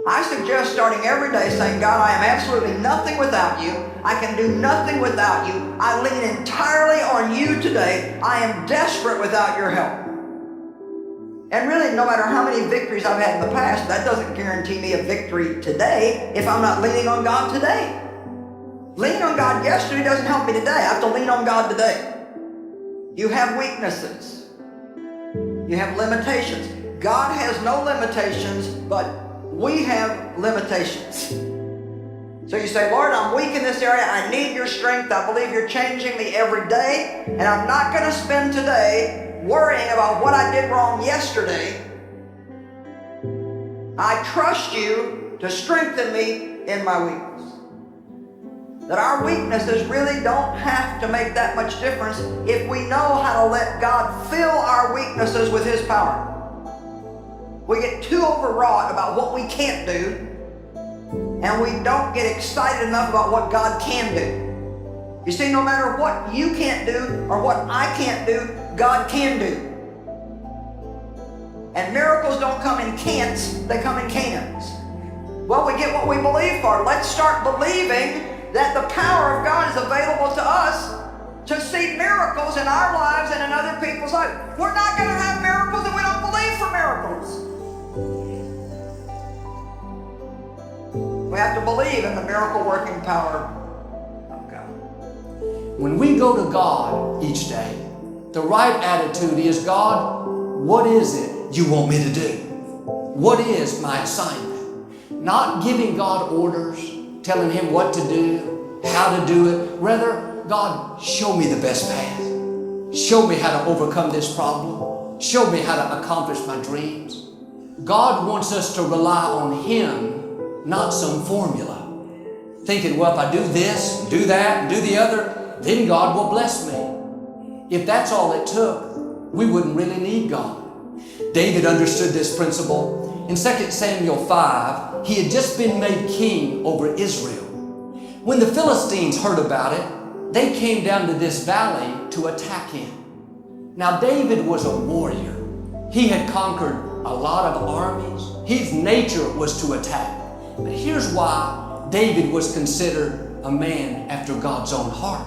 I suggest starting every day saying, God, I am absolutely nothing without you. I can do nothing without you. I lean entirely on you today. I am desperate without your help. And really, no matter how many victories I've had in the past, that doesn't guarantee me a victory today if I'm not leaning on God today. Leaning on God yesterday doesn't help me today. I have to lean on God today. You have weaknesses. You have limitations. God has no limitations, but we have limitations. So you say, Lord, I'm weak in this area. I need your strength. I believe you're changing me every day. And I'm not going to spend today worrying about what I did wrong yesterday. I trust you to strengthen me in my weakness. That our weaknesses really don't have to make that much difference if we know how to let God fill our weaknesses with His power. We get too overwrought about what we can't do, and we don't get excited enough about what God can do. You see, no matter what you can't do or what I can't do, God can do. And miracles don't come in can'ts, they come in cans. Well, we get what we believe for. Let's start believing that the power of God is available to us to see miracles in our lives and in other people's lives. We're not going to have miracles if we don't believe for miracles. We have to believe in the miracle-working power of God. When we go to God each day, the right attitude is, God, what is it you want me to do? What is my assignment? Not giving God orders, telling Him what to do, how to do it. Rather, God, show me the best path. Show me how to overcome this problem. Show me how to accomplish my dreams. God wants us to rely on Him, not some formula. Thinking, well, if I do this, do that, and do the other, then God will bless me. If that's all it took, we wouldn't really need God. David understood this principle. In 2 Samuel 5, he had just been made king over Israel. When the Philistines heard about it, they came down to this valley to attack him. Now, David was a warrior. He had conquered a lot of armies. His nature was to attack. But here's why David was considered a man after God's own heart.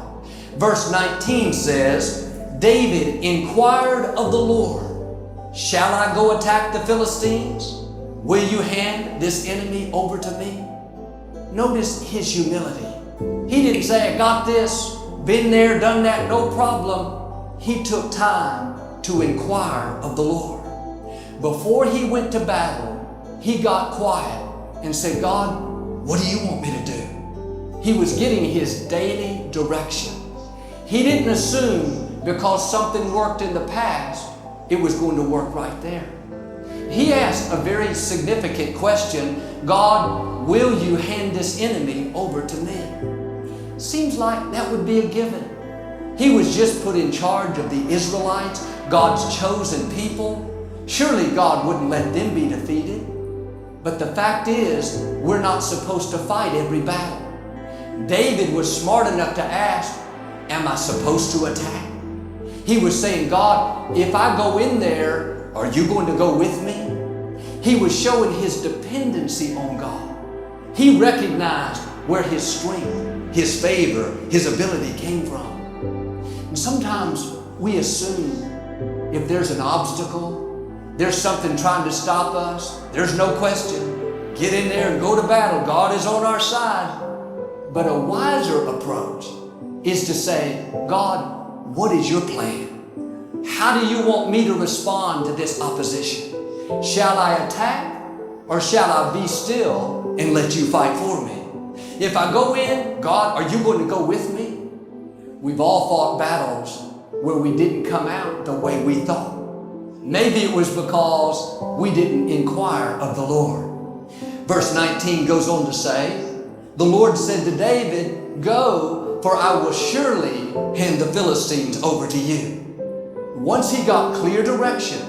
Verse 19 says, David inquired of the Lord, shall I go attack the Philistines? Will you hand this enemy over to me? Notice his humility. He didn't say, I got this, been there, done that, no problem. He took time to inquire of the Lord. Before he went to battle, he got quiet and said, God, what do you want me to do? He was getting his daily direction. He didn't assume because something worked in the past, it was going to work right there. He asked a very significant question, God, will you hand this enemy over to me? Seems like that would be a given. He was just put in charge of the Israelites, God's chosen people. Surely God wouldn't let them be defeated. But the fact is, we're not supposed to fight every battle. David was smart enough to ask, am I supposed to attack? He was saying, God, if I go in there, are you going to go with me? He was showing his dependency on God. He recognized where his strength, his favor, his ability came from. And sometimes we assume if there's an obstacle, there's something trying to stop us, there's no question. Get in there and go to battle. God is on our side. But a wiser approach is to say, God, what is your plan? How do you want me to respond to this opposition? Shall I attack or shall I be still and let you fight for me? If I go in, God, are you going to go with me? We've all fought battles where we didn't come out the way we thought. Maybe it was because we didn't inquire of the Lord. Verse 19 goes on to say, the Lord said to David, go, for I will surely hand the Philistines over to you. Once he got clear direction,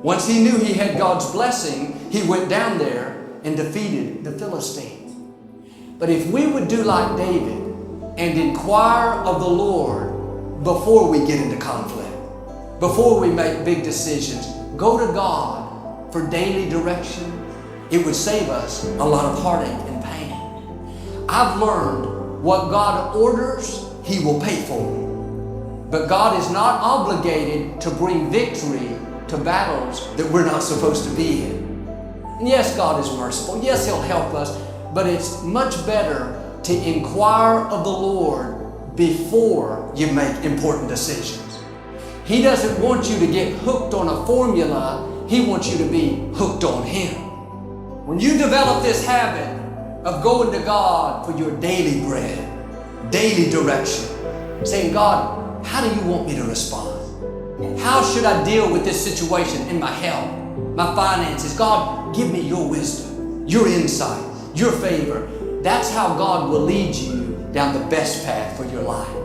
once he knew he had God's blessing, he went down there and defeated the Philistines. But if we would do like David and inquire of the Lord before we get into conflict, before we make big decisions, go to God for daily direction, It would save us a lot of heartache and pain. I've learned what God orders, He will pay for. But God is not obligated to bring victory to battles that we're not supposed to be in. And yes, God is merciful. Yes, He'll help us. But it's much better to inquire of the Lord before you make important decisions. He doesn't want you to get hooked on a formula. He wants you to be hooked on Him. When you develop this habit of going to God for your daily bread, daily direction, saying, God, how do you want me to respond? How should I deal with this situation in my health, my finances? God, give me your wisdom, your insight, your favor. That's how God will lead you down the best path for your life.